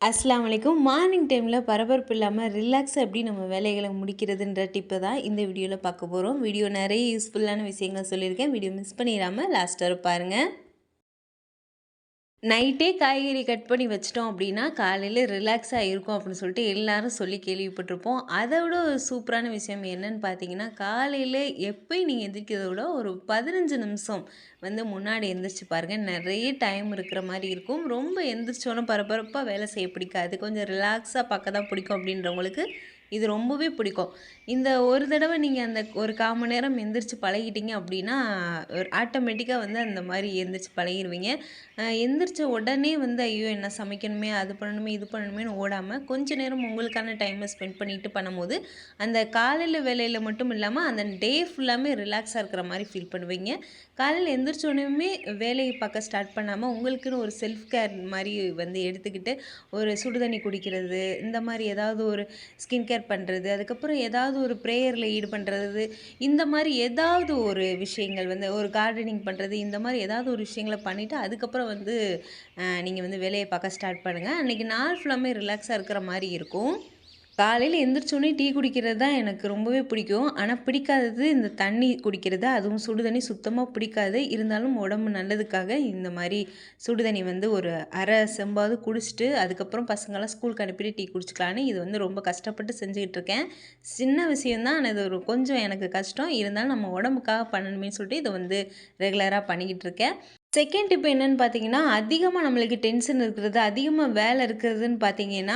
அஸ்ஸலாமு அலைக்கும். மார்னிங் டைமில் பரபரப்பு இல்லாமல் ரிலாக்ஸாக எப்படி நம்ம வேலைகளை முடிக்கிறதுன்ற டிப்பை தான் இந்த வீடியோவில் பார்க்க போகிறோம். வீடியோ நிறைய யூஸ்ஃபுல்லான விஷயங்கள் சொல்லியிருக்கேன். வீடியோ மிஸ் பண்ணிடாமல் லாஸ்ட் வரை பாருங்கள். நைட்டே காய்கறி கட் பண்ணி வச்சிட்டோம் அப்படின்னா காலையில் ரிலாக்ஸாக இருக்கும் அப்படின்னு சொல்லிட்டு எல்லாரும் சொல்லி கேள்விப்பட்டிருப்போம். அதை விட ஒரு சூப்பரான விஷயம் என்னன்னு பார்த்தீங்கன்னா, காலையில் எப்போயும் நீங்கள் எந்திரிக்கிறத விட ஒரு 15 நிமிஷம் முன்னாடி எந்திரிச்சு பாருங்கள். நிறைய டைம் இருக்கிற மாதிரி இருக்கும். ரொம்ப எந்திரிச்சோன்னே பரபரப்பாக வேலை செய்ய பிடிக்காது. கொஞ்சம் ரிலாக்ஸாக பார்க்க தான் பிடிக்கும் அப்படின்றவங்களுக்கு இது ரொம்பவே பிடிக்கும். இந்த ஒரு தடவை நீங்கள் அந்த ஒரு 1/4 மணி நேரம் எந்திரிச்சு பழகிட்டீங்க அப்படின்னா, ஆட்டோமேட்டிக்காக அந்த மாரி எந்திரிச்சு பழகிருவீங்க. எந்திரிச்ச உடனே ஐயோ! என்ன சமைக்கணுமே, அது பண்ணணுமே, இது பண்ணணுமேன்னு ஓடாம, கொஞ்ச நேரம் உங்களுக்கான டைமை ஸ்பெண்ட் பண்ணிட்டு பண்ணும்போது, அந்த காலையில வேலையில மட்டும் இல்லாம, அந்த டே ஃபுல்லாமே ரிலாக்ஸாக இருக்கிற மாரி ஃபீல் பண்ணுவீங்க. காலையில எந்திரிச்ச உடனேயுமே வேலையை பார்க்க ஸ்டார்ட் பண்ணாம, உங்களுக்குன்னு ஒரு செல்ஃப் கேர் மாரி எடுத்துக்கிட்டு, ஒரு சுடு தண்ணி குடிக்கிறது, இந்த மாரி ஏதாவது ஒரு ஸ்கின் கேர் பண்ணுறது, அதுக்கப்புறம் ஏதாவது ஒரு ப்ரேயரில் ஈடுபடுறது, இந்த மாதிரி ஏதாவது ஒரு விஷயங்கள் ஒரு கார்டனிங் பண்ணுறது, இந்த மாதிரி ஏதாவது ஒரு விஷயங்களை பண்ணிவிட்டு அதுக்கப்புறம் நீங்கள் வேலையை பார்க்க ஸ்டார்ட் பண்ணுங்கள். அன்றைக்கி நாள் ஃபுல்லாமே ரிலாக்ஸாக இருக்கிற மாதிரி இருக்கும். காலையில் எந்திரிச்சோடனே டீ குடிக்கிறது தான் எனக்கு ரொம்பவே பிடிக்கும். ஆனால் பிடிக்காதது இந்த தண்ணி குடிக்கிறது, அதுவும் சுடு தண்ணி சுத்தமாக பிடிக்காது. இருந்தாலும் உடம்பு நல்லதுக்காக இந்த மாதிரி சுடு தண்ணி ஒரு அரை செம்பாவது குடிச்சிட்டு, அதுக்கப்புறம் பசங்களாம் ஸ்கூலுக்கு அனுப்பிட்டு டீ குடிச்சிக்கலான்னு இது ரொம்ப கஷ்டப்பட்டு செஞ்சுக்கிட்டு இருக்கேன். சின்ன விஷயந்தான், ஆனால் இது கொஞ்சம் எனக்கு கஷ்டம். இருந்தாலும் நம்ம உடம்புக்காக பண்ணணுமே சொல்லிட்டு இதை ரெகுலராக பண்ணிக்கிட்டு இருக்கேன். செகண்ட் டிப் என்னன்னு பார்த்தீங்கன்னா, அதிகமாக நம்மளுக்கு டென்ஷன் இருக்கிறது, அதிகமாக வேலை இருக்கிறதுன்னு பார்த்தீங்கன்னா,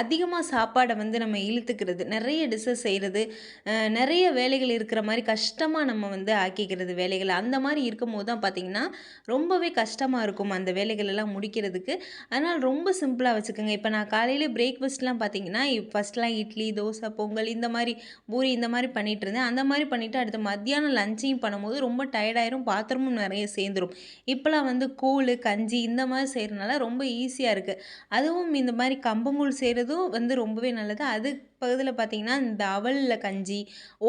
அதிகமாக சாப்பாடை நம்ம இழுத்துக்கிறது, நிறைய டிஷ்ஷஸ் செய்கிறது, நிறைய வேலைகள் இருக்கிற மாதிரி கஷ்டமாக நம்ம ஆக்கிக்கிறது வேலைகளை. அந்த மாதிரி இருக்கும்போது தான் பார்த்தீங்கன்னா, ரொம்பவே கஷ்டமாக இருக்கும் அந்த வேலைகள் எல்லாம் முடிக்கிறதுக்கு. அதனால் ரொம்ப சிம்பிளாக வச்சுக்கோங்க. இப்போ நான் காலையில் பிரேக்ஃபாஸ்ட்லாம் பார்த்தீங்கன்னா, ஃபஸ்ட்லாம் இட்லி, தோசை, பொங்கல் இந்த மாதிரி பூரி இந்த மாதிரி பண்ணிகிட்டு இருந்தேன். அந்த மாதிரி பண்ணிவிட்டு அடுத்து மத்தியானம் லஞ்சையும் பண்ணும்போது ரொம்ப டயர்டாயிரும், பாத்திரமும் நிறைய சேர்ந்துரும். இப்போலாம் கூழ், கஞ்சி இந்த மாதிரி செய்கிறனால ரொம்ப ஈஸியாக இருக்குது. அதுவும் இந்த மாதிரி கம்பங்கூழ் செய்கிறதும் ரொம்பவே நல்லது. அது பக்கத்தில் பார்த்திங்கன்னா, இந்த அவலில் கஞ்சி,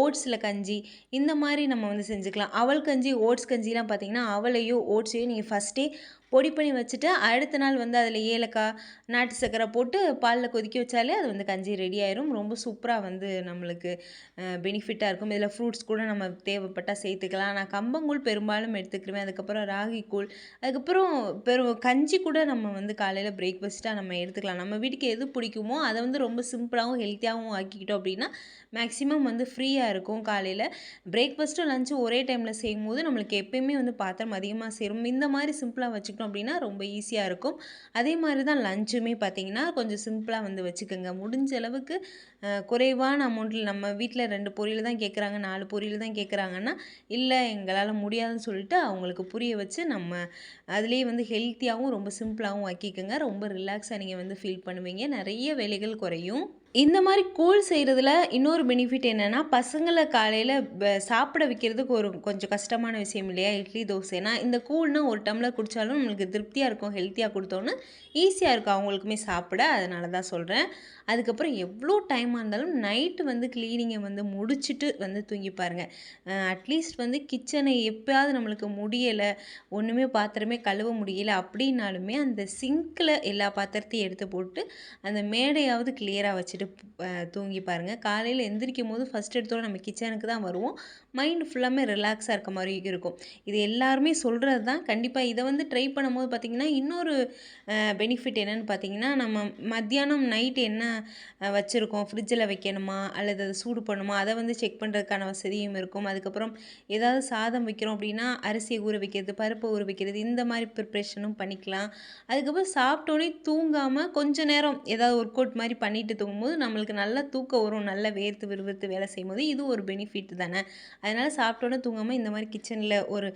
ஓட்ஸில் கஞ்சி இந்த மாதிரி நம்ம செஞ்சுக்கலாம். அவல் கஞ்சி, ஓட்ஸ் கஞ்சிலாம் பார்த்திங்கன்னா, அவலையோ ஓட்ஸையோ நீங்கள் ஃபஸ்ட்டே பொடி பண்ணி வச்சுட்டு, அடுத்த நாள் அதில் ஏலக்காய், நாட்டு சர்க்கரை போட்டு பாலில் கொதிக்க வச்சாலே அது கஞ்சி ரெடி ஆயிரும். ரொம்ப சூப்பராக நம்மளுக்கு பெனிஃபிட்டாக இருக்கும். இதில் ஃப்ரூட்ஸ் கூட நம்ம தேவைப்பட்டால் சேர்த்துக்கலாம். நான் கம்பங்கூழ் பெரும்பாலும் எடுத்துக்கிருவேன். அதுக்கப்புறம் ராகி கூழ், அதுக்கப்புறம் கஞ்சி கூட நம்ம காலையில் பிரேக்ஃபாஸ்ட்டாக நம்ம எடுத்துக்கலாம். நம்ம வீட்டுக்கு எது பிடிக்குமோ அதை ரொம்ப சிம்பிளாகவும் ஹெல்த்தியாகவும் ஆக்கிக்கிட்டோம் அப்படின்னா மேக்ஸிமம் ஃப்ரீயாக இருக்கும். காலையில் பிரேக்ஃபாஸ்ட்டும் லஞ்சும் ஒரே டைமில் செய்யும்போது நம்மளுக்கு எப்பயுமே பாத்திரம் அதிகமாக சேரும். இந்த மாதிரி சிம்பிளாக வச்சுக்கிட்டோம் அப்படின்னா ரொம்ப ஈஸியாக இருக்கும். அதே மாதிரி தான் லஞ்சுமே பார்த்தீங்கன்னா கொஞ்சம் சிம்பிளாக வச்சுக்கோங்க. முடிஞ்ச அளவுக்கு குறைவான அமௌண்ட்டில், நம்ம வீட்டில் 2 பொரியல் தான் கேட்குறாங்க, 4 பொரியல் தான் கேட்குறாங்கன்னா, இல்லை எங்களால் முடியாதுன்னு சொல்லிட்டு அவங்களுக்கு புரிய வச்சு நம்ம அதுலேயே ஹெல்த்தியாகவும் ரொம்ப சிம்பிளாகவும் ஆக்கிக்கோங்க. ரொம்ப ரிலாக்ஸாக நீங்கள் ஃபீல் பண்ணுவீங்க. நிறைய வேலைகள் குறையும். இந்த மாதிரி கூழ் செய்கிறதுல இன்னொரு பெனிஃபிட் என்னென்னா, பசங்களை காலையில் சாப்பிட வைக்கிறதுக்கு கொஞ்சம் கஷ்டமான விஷயம் இல்லையா, இட்லி தோசைனா. இந்த கூழ்னா ஒரு டம்ளர் குடித்தாலும் நம்மளுக்கு திருப்தியாக இருக்கும். ஹெல்த்தியாக கொடுத்தோன்னு ஈஸியாக இருக்கும் அவங்களுக்குமே சாப்பிட. அதனால தான் சொல்கிறேன். அதுக்கப்புறம் எவ்வளோ டைமாக இருந்தாலும் நைட்டு க்ளீனிங்கை முடிச்சுட்டு தூங்கி பாருங்கள். அட்லீஸ்ட் கிச்சனை எப்போயாவது நம்மளுக்கு முடியலை, ஒன்றுமே பாத்திரமே கழுவ முடியலை அப்படின்னாலுமே அந்த சிங்கில் எல்லா பாத்திரத்தையும் எடுத்து போட்டு அந்த மேடையாவது கிளியராக வச்சுட்டு தூங்கி பாருங்கள். காலையில் எந்திரிக்கும் போது ஃபஸ்ட் எடுத்தோட நம்ம கிச்சனுக்கு தான் வருவோம். மைண்ட் ஃபுல்லாமே ரிலாக்ஸாக இருக்க மாதிரி இருக்கும். இது எல்லாருமே சொல்கிறது தான். கண்டிப்பாக இதை ட்ரை பண்ணும்போது பார்த்திங்கன்னா, இன்னொரு பெனிஃபிட் என்னென்னு பார்த்தீங்கன்னா, நம்ம மத்தியானம் நைட்டு என்ன வச்சுருக்கோம், ஃப்ரிட்ஜில் வைக்கணுமா அல்லது அதை சூடு பண்ணுமா, அதை செக் பண்ணுறதுக்கான வசதியும் இருக்கும். அதுக்கப்புறம் ஏதாவது சாதம் வைக்கிறோம் அப்படின்னா அரிசியை ஊற வைக்கிறது, பருப்பை ஊற வைக்கிறது, இந்த மாதிரி ப்ரிப்ரேஷனும் பண்ணிக்கலாம். அதுக்கப்புறம் சாப்பிட்டோன்னே தூங்காமல் கொஞ்சம் நேரம் ஏதாவது ஒர்க் அவுட் மாதிரி பண்ணிட்டு தூங்கும்போது நம்மளுக்கு நல்லா தூக்கம் வரும். நல்லா வேர்த்து விறுவிறுத்து வேலை செய்யும்போது இது ஒரு பெனிஃபிட் தானே. அதனால் சாப்பிட்டோன்னே தூங்காமல் இந்த மாதிரி கிச்சனில் ஒரு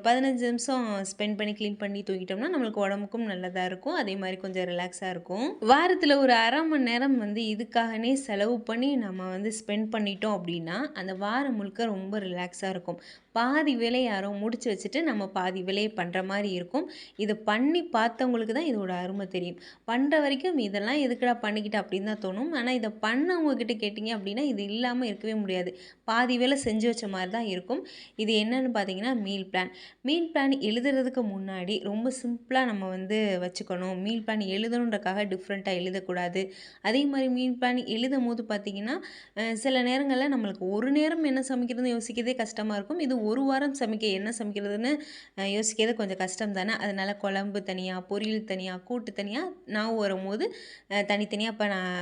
15 நிமிஷம் ஸ்பெண்ட் பண்ணி க்ளீன் பண்ணி தூங்கிட்டோம்னா நம்மளுக்கு உடம்புக்கும் நல்லதாக இருக்கும். அதே மாதிரி கொஞ்சம் ரிலாக்ஸாக இருக்கும். வாரத்தில் ஒரு அரை மணி நேரம் இதுக்காகவே செலவு பண்ணி நம்ம ஸ்பெண்ட் பண்ணிட்டோம் அப்படின்னா அந்த வாரம் முழுக்க ரொம்ப ரிலாக்ஸாக இருக்கும். பாதி வேலையை யாரோ முடிச்சு வச்சுட்டு நம்ம பாதி வேலையை பண்ணுற மாதிரி இருக்கும். இதை பண்ணி பார்த்தவங்களுக்கு தான் இதோட அருமை தெரியும். பண்ணுற வரைக்கும் இதெல்லாம் எதுக்குடா பண்ணிக்கிட்டு அப்படின்னு தான் தோணும். ஆனா இத பண்ணவங்க கிட்ட கேட்டீங்க அப்படின்னா, இது இல்லாம இருக்கவே முடியாது. பாதி வேலை செஞ்சு வச்ச மாரி தான் இருக்கும். இது என்னன்னு பார்த்தீங்கன்னா, மீல் பிளான். மீல் பிளான் எழுதுறதுக்கு முன்னாடி ரொம்ப சிம்பிளா நம்ம வந்து வச்சுக்கணும். மீல் பிளான் எழுதணுன்றக்காக டிஃப்ரெண்ட்டா எழுதக்கூடாது. அதே மாரி மீல் பிளான் எழுதும்போது பார்த்தீங்கன்னா, சில நேரங்கள்ல நம்மளுக்கு ஒரு நேரம் என்ன சமைக்கிறதுன்னு யோசிக்கிறதே கஷ்டமா இருக்கும். இது ஒரு வாரம் சமைக்க என்ன சமைக்கிறதுன்னு யோசிக்கிறது கொஞ்சம் கஷ்டம் தானே. அதனால குழம்பு தனியா, பொரியல் தனியா, கூட்டு தனியா, ஞாபகம் வரும்போது தனித்தனியா இப்ப நான்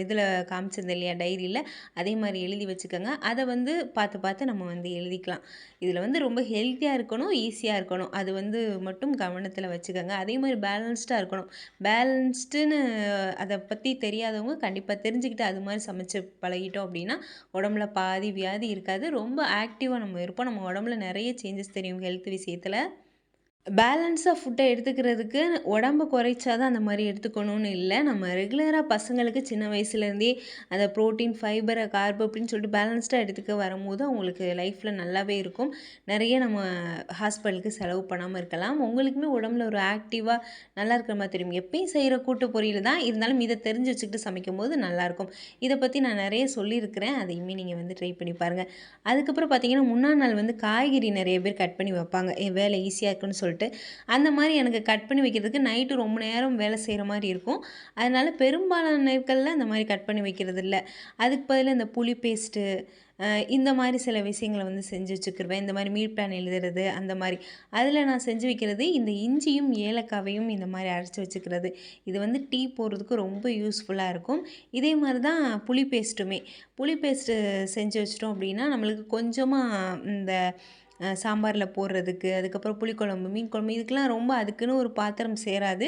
இதில காமிச்சிருந்தேன் இல்லையா டைரியில, அதே மாரி எழுதி வச்சுக்கங்க. அத வந்து பார்த்து பார்த்து நம்ம வந்து எழுதிக்கலாம். இதில வந்து ரொம்ப ஹெல்த்தியா இருக்கணும், ஈஸியா இருக்கணும். அது வந்து மட்டும் கவனத்தில வச்சுக்கங்க. அதே மாரி பேலன்ஸ்டா இருக்கணும். பேலன்ஸ்டுன்னு அத பத்தி தெரியாதவங்க கண்டிப்பா தெரிஞ்சுக்கிட்டு அது மாரி சமைச்சு பழகிட்டோம் அப்படின்னா, உடம்புல பாதி வியாதி இருக்காது. ரொம்ப ஆக்டிவா நம்ம இருப்போம். நம்ம உடம்புல நெறைய சேஞ்சஸ் தெரியும் ஹெல்த் விஷயத்தில. பேலன்ஸா ஃபுட்ட எடுத்துக்கிறதுக்கு உடம்ப குறைச்சா தான் அந்த மாரி எடுத்துக்கணும்னு இல்ல. நம்ம ரெகுலரா பசங்களுக்கு சின்ன வயசுலேருந்தே அந்த புரோட்டீன், ஃபைபர், கார்ப் அப்படின்னு சொல்லிட்டு பேலன்ஸ்டா எடுத்துக்க வரும்போது, அவங்களுக்கு லைஃப்ல நல்லாவே இருக்கும். நெறைய நம்ம ஹாஸ்பிட்டலுக்கு செலவு பண்ணாம இருக்கலாம். உங்களுக்குமே உடம்புல ஒரு ஆக்டிவா நல்லா இருக்கிற மாரி தெரியும். எப்பயும் செய்ற கூட்டு பொரியல் தான். இருந்தாலும் இத தெரிஞ்சு வச்சுக்கிட்டு சமைக்கும்போது நல்லாயிருக்கும். இத பத்தி நான் நெறைய சொல்லியிருக்கிறேன். அதையுமே நீங்க வந்து ட்ரை பண்ணி பாருங்க. அதுக்கப்புறம் பார்த்தீங்கன்னா, முன்னாள் நாள் வந்து காய்கறி நெறைய பேர் கட் பண்ணி வைப்பாங்க. வேலை ஈஸியா இருக்குன்னு சொல்லிட்டு. அந்த மாரி எனக்கு கட் பண்ணி வைக்கிறதுக்கு நைட்டு ரொம்ப நேரம் வேலை செய்ற மாரி இருக்கும். அதனால பெரும்பாலான நாட்கள்ல அந்த மாரி கட் பண்ணி வைக்கிறது இல்ல. அதுக்கு பதிலா இந்த புளி பேஸ்ட்டு இந்த மாரி சில விஷயங்கள வந்து செஞ்சு வச்சுக்கிருவேன். இந்த மாரி மீல் பிளான் எழுதுறது அந்த மாரி. அதில நான் செஞ்சு வைக்கிறது இந்த இஞ்சியும், ஏலக்காவையும் இந்த மாரி அரைச்சு வச்சுக்கிறது. இது வந்து டீ போடுறதுக்கு ரொம்ப யூஸ்ஃபுல்லா இருக்கும். இதே மாரி தான் புளி பேஸ்ட்டுமே. புளி பேஸ்ட்டு செஞ்சு வச்சுட்டோம் அப்படின்னா, நம்மளுக்கு கொஞ்சமா இந்த சாம்பார்ல போடுறதுக்கு, அதுக்கப்புறம் புளிக்குழம்பு, மீன் குழம்பு இதுக்கெல்லாம் ரொம்ப அதுக்குன்னு ஒரு பாத்திரம் சேராது.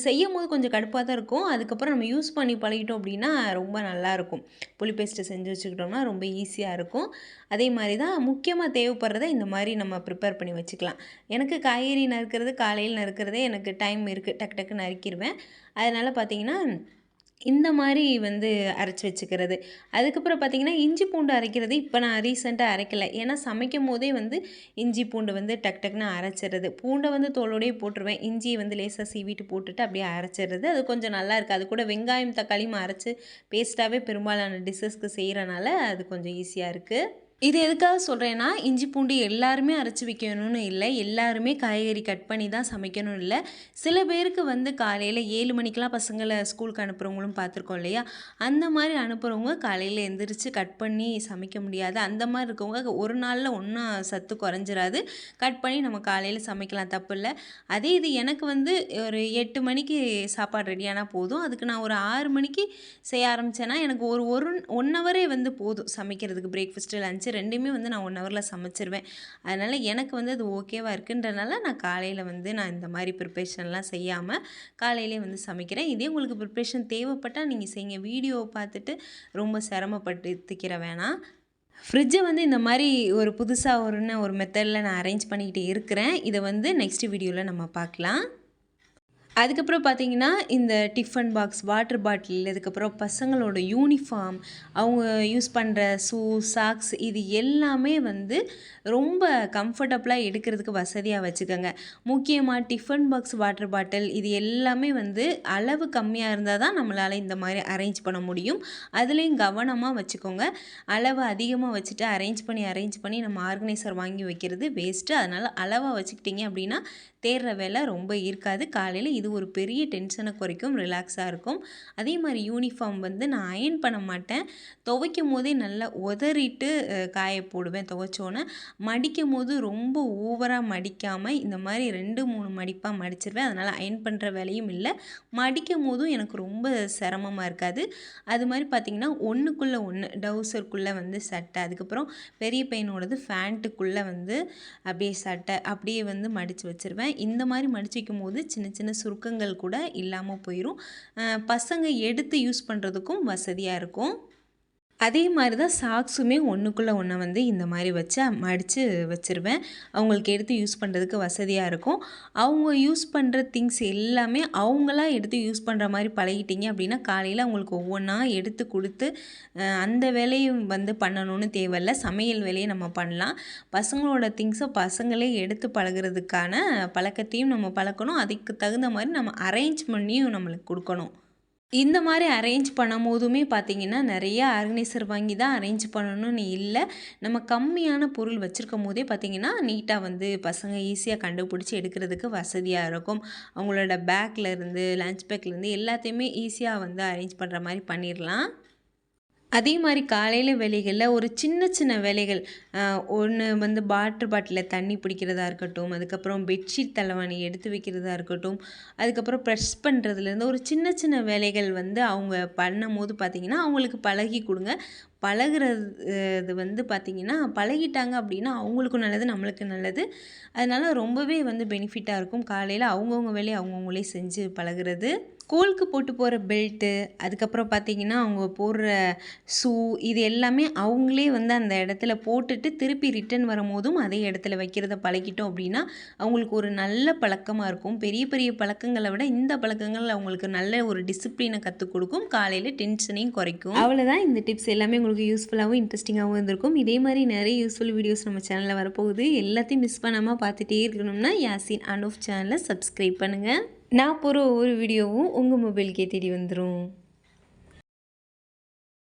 செய்யும்போது கொஞ்சம் கடுப்பா தான் இருக்கும். அதுக்கப்புறம் நம்ம யூஸ் பண்ணி பழகிட்டோம் அப்படின்னா, ரொம்ப நல்லாயிருக்கும். புளி பேஸ்ட்டு செஞ்சு வச்சுக்கிட்டோம்னா, ரொம்ப ஈஸியா இருக்கும். அதே மாரி தான் முக்கியமா தேவைப்படுறத இந்த மாரி நம்ம ப்ரிப்பேர் பண்ணி வச்சுக்கலாம். எனக்கு காய்கறி நறுக்கிறது, காலையில நறுக்கிறதே எனக்கு டைம் இருக்கு. டக்கு டக்குன்னு நறுக்கிருவேன். அதனால பார்த்தீங்கன்னா இந்த மாரி வந்து அரைச்சு வச்சுக்கிறது. அதுக்கப்புறம் பார்த்தீங்கன்னா, இஞ்சி பூண்டு அரைக்கிறது இப்ப நான் ரீசென்ட்டா அரைக்கல. ஏன்னா சமைக்கும்போதே வந்து இஞ்சி பூண்டு வந்து டக் டக்குன்னு அரைச்சிறது. பூண்ட வந்து தோலோடயே போட்டுருவேன். இஞ்சிய வந்து லேசா சீவிட்டு போட்டுட்டு அப்படியே அரைச்சிறது. அது கொஞ்சம் நல்லாயிருக்கு. அது கூட வெங்காயம், தக்காளியும் அரைச்சு பேஸ்ட்டாவே பெரும்பாலான டிஷ்ஷஸ்க்கு செய்றனால அது கொஞ்சம் ஈஸியா இருக்கு. இது எதுக்காக சொல்கிறேன்னா, இஞ்சி பூண்டு எல்லாருமே அரைச்சு வைக்கணும்னு இல்ல. எல்லாருமே காய்கறி கட் பண்ணி தான் சமைக்கணும்னு இல்ல. சில பேருக்கு வந்து காலையில 7 மணிக்கெல்லாம் பசங்கள ஸ்கூலுக்கு அனுப்புறவங்களும் பார்த்துருக்கோம் இல்லையா? அந்த மாரி அனுப்புறவங்க காலையில எந்திரிச்சு கட் பண்ணி சமைக்க முடியாது. அந்த மாரி இருக்கவங்க ஒரு நாள்ல ஒண்ணும் சத்து குறைஞ்சிராது. கட் பண்ணி நம்ம காலையில சமைக்கலாம் தப்பில்ல. அதே இது எனக்கு வந்து ஒரு 8 மணிக்கு சாப்பாடு ரெடியானா போதும். அதுக்கு நான் ஒரு 6 மணிக்கு செய்ய ஆரம்பிச்சேன்னா, எனக்கு ஒரு 1 ஹவரே வந்து போதும் சமைக்கிறதுக்கு. பிரேக்ஃபாஸ்ட்டு, லஞ்ச் 2மே வந்து நான் 1 ஹவர்ல சமைச்சிருவேன். அதனால எனக்கு வந்து அது ஓகேவா இருக்குன்றனால நான் காலையில வந்து நான் இந்த மாரி ப்ரிப்பரேஷன்லாம் செய்யாம காலையிலேயே வந்து சமைக்கிறேன். இதே உங்களுக்கு ப்ரிப்பரேஷன் தேவைப்பட்டா நீங்க செய்யுங்க. வீடியோவ பார்த்துட்டு ரொம்ப சிரமப்பட்டுத்திக்கிற வேணாம். ஃப்ரிட்ஜ வந்து இந்த மாரி ஒரு புதுசா ஒரு மெத்தட்ல நான் அரேஞ்ச் பண்ணிக்கிட்டு இருக்கிறேன். இத வந்து நெக்ஸ்ட் வீடியோல நம்ம பார்க்கலாம். அதுக்கப்புறம் பார்த்தீங்கன்னா, இந்த டிஃபன் பாக்ஸ், வாட்டர் பாட்டில், அதுக்கப்புறம் பசங்களோட யூனிஃபார்ம், அவங்க யூஸ் பண்ற ஷூ, சாக்ஸ் இது எல்லாமே வந்து ரொம்ப கம்ஃபர்டபுளா எடுக்கிறதுக்கு வசதியா வச்சுக்கங்க. முக்கியமா டிஃபன் பாக்ஸ், வாட்டர் பாட்டில் இது எல்லாமே வந்து அளவு கம்மியா இருந்தா தான் நம்மளால இந்த மாரி அரேஞ்ச் பண்ண முடியும். அதுலேயும் கவனமா வச்சுக்கோங்க. அளவு அதிகமா வச்சுட்டு அரேஞ்ச் பண்ணி நம்ம ஆர்கனைசர் வாங்கி வைக்கிறது வேஸ்ட்டு. அதனால அளவா வச்சுக்கிட்டீங்க அப்படின்னா, தேடுற வேலை ரொம்ப இருக்காது. காலையில இது ஒரு பெரிய டென்ஷனை குறைக்கும், ரிலாக்ஸாக இருக்கும். அதே மாதிரி யூனிஃபார்ம் வந்து நான் அயர்ன் பண்ண மாட்டேன். துவைக்கும் போதே நல்லா உதறிட்டு காய போடுவேன் துவைச்சோன்னே. மடிக்கும் போது ரொம்ப ஓவராக மடிக்காமல் இந்த மாதிரி 2, 3 மடிப்பாக மடிச்சிருவேன். அதனால் அயர்ன் பண்ணுற வேலையும் இல்லை. மடிக்கும் போதும் எனக்கு ரொம்ப சிரமமாக இருக்காது. அது மாதிரி பார்த்திங்கன்னா ஒன்றுக்குள்ளே ஒன்று டவுசருக்குள்ளே வந்து சட்டை, அதுக்கப்புறம் பெரிய பையனோடது ஃபேண்ட்டுக்குள்ளே வந்து அப்படியே சட்டை அப்படியே வந்து மடித்து வச்சுருவேன். இந்த மாதிரி மடித்து வைக்கும்போது சின்ன சின்ன சுருக்கங்கள் கூட இல்லாமல் போயிடும். பசங்க எடுத்து யூஸ் பண்ணுறதுக்கும் வசதியாக இருக்கும். அதே மாதிரி தான் சாக்ஸுமே ஒன்றுக்குள்ளே ஒன்றை வந்து இந்த மாதிரி வச்சு மடித்து வச்சுருவேன். அவங்களுக்கு எடுத்து யூஸ் பண்ணுறதுக்கு வசதியாக இருக்கும். அவங்க யூஸ் பண்ணுற திங்ஸ் எல்லாமே அவங்களா எடுத்து யூஸ் பண்ணுற மாதிரி பழகிட்டீங்க அப்படின்னா, காலையில் அவங்களுக்கு ஒவ்வொன்றா எடுத்து கொடுத்து அந்த வேலையும் வந்து பண்ணணும்னு தேவையில்ல. சமையல் வேலையை நம்ம பண்ணலாம். பசங்களோட திங்ஸை பசங்களே எடுத்து பழகுறதுக்கான பழக்கத்தையும் நம்ம பழக்கணும். அதுக்கு தகுந்த மாதிரி நம்ம அரேஞ்ச் பண்ணியும் நம்மளுக்கு கொடுக்கணும். இந்த மாதிரி அரேஞ்ச் பண்ணும்போதுமே பார்த்தீங்கன்னா, நெறைய ஆர்கனைசர் வாங்கி தான் அரேஞ்ச் பண்ணணும்னு இல்ல. நம்ம கம்மியான பொருள் வச்சிருக்கும் போதே பார்த்தீங்கன்னா, நீட்டா வந்து பசங்க ஈஸியா கண்டுபிடிச்சு எடுக்கிறதுக்கு வசதியா இருக்கும். அவங்களோட பேக்லேருந்து, லஞ்ச் பேக்லேருந்து எல்லாத்தையுமே ஈஸியா வந்து அரேஞ்ச் பண்ணுற மாரி பண்ணிரலாம். அதே மாரி காலையில வேலைகள்ல ஒரு சின்ன சின்ன வேலைகள் ஒண்ணு வந்து வாட்டர் பாட்டில்ல தண்ணி பிடிக்கிறதா இருக்கட்டும், அதுக்கப்புறம் பெட்ஷீட் தலவாணி எடுத்து வைக்கிறதா இருக்கட்டும், அதுக்கப்புறம் ப்ரெஷ் பண்ணுறதுலேருந்து ஒரு சின்ன சின்ன வேலைகள் வந்து அவங்க பண்ணும்போது பார்த்தீங்கன்னா, அவங்களுக்கு பழகி குடுங்க. பழகுறது இது வந்து பார்த்தீங்கன்னா, பழகிட்டாங்க அப்படின்னா அவங்களுக்கும் நல்லது, நம்மளுக்கு நல்லது. அதனால ரொம்பவே வந்து பெனிஃபிட்டா இருக்கும். காலையில அவங்கவங்க வேலைய அவங்கவங்களே செஞ்சு பழகுறது. ஸ்கூலுக்கு போட்டு போகிற பெல்ட்டு, அதுக்கப்புறம் பார்த்தீங்கன்னா, அவங்க போடுற ஷூ இது எல்லாமே அவங்களே வந்து அந்த இடத்துல போட்டுட்டு திருப்பி ரிட்டர்ன் வரும்போதும் அதே இடத்துல வைக்கிறத பழகிட்டோம் அப்படின்னா, அவங்களுக்கு ஒரு நல்ல பழக்கமா இருக்கும். பெரிய பெரிய பழக்கங்கள விட இந்த பழக்கங்கள் அவங்களுக்கு நல்ல ஒரு டிசிப்ளின கத்துக் கொடுக்கும். காலையில டென்ஷனையும் குறைக்கும். அவ்வளோதான் இந்த டிப்ஸ் எல்லாமே உங்களுக்கு யூஸ்ஃபுல்லாகவும், இன்ட்ரெஸ்டிங்காகவும் இருந்திருக்கும். இதே மாரி நிறைய யூஸ்ஃபுல் வீடியோஸ் நம்ம சேனல்ல வரப்போகுது. எல்லாத்தையும் மிஸ் பண்ணாம பார்த்துட்டே இருக்கணும்னா, யாசின் அனூஃப் சேனலை சப்ஸ்கிரைப் பண்ணுங்க. நான் போடுற ஒவ்வொரு வீடியோவும் உங்கள் மொபைலுக்கே தேடி வந்துடும்.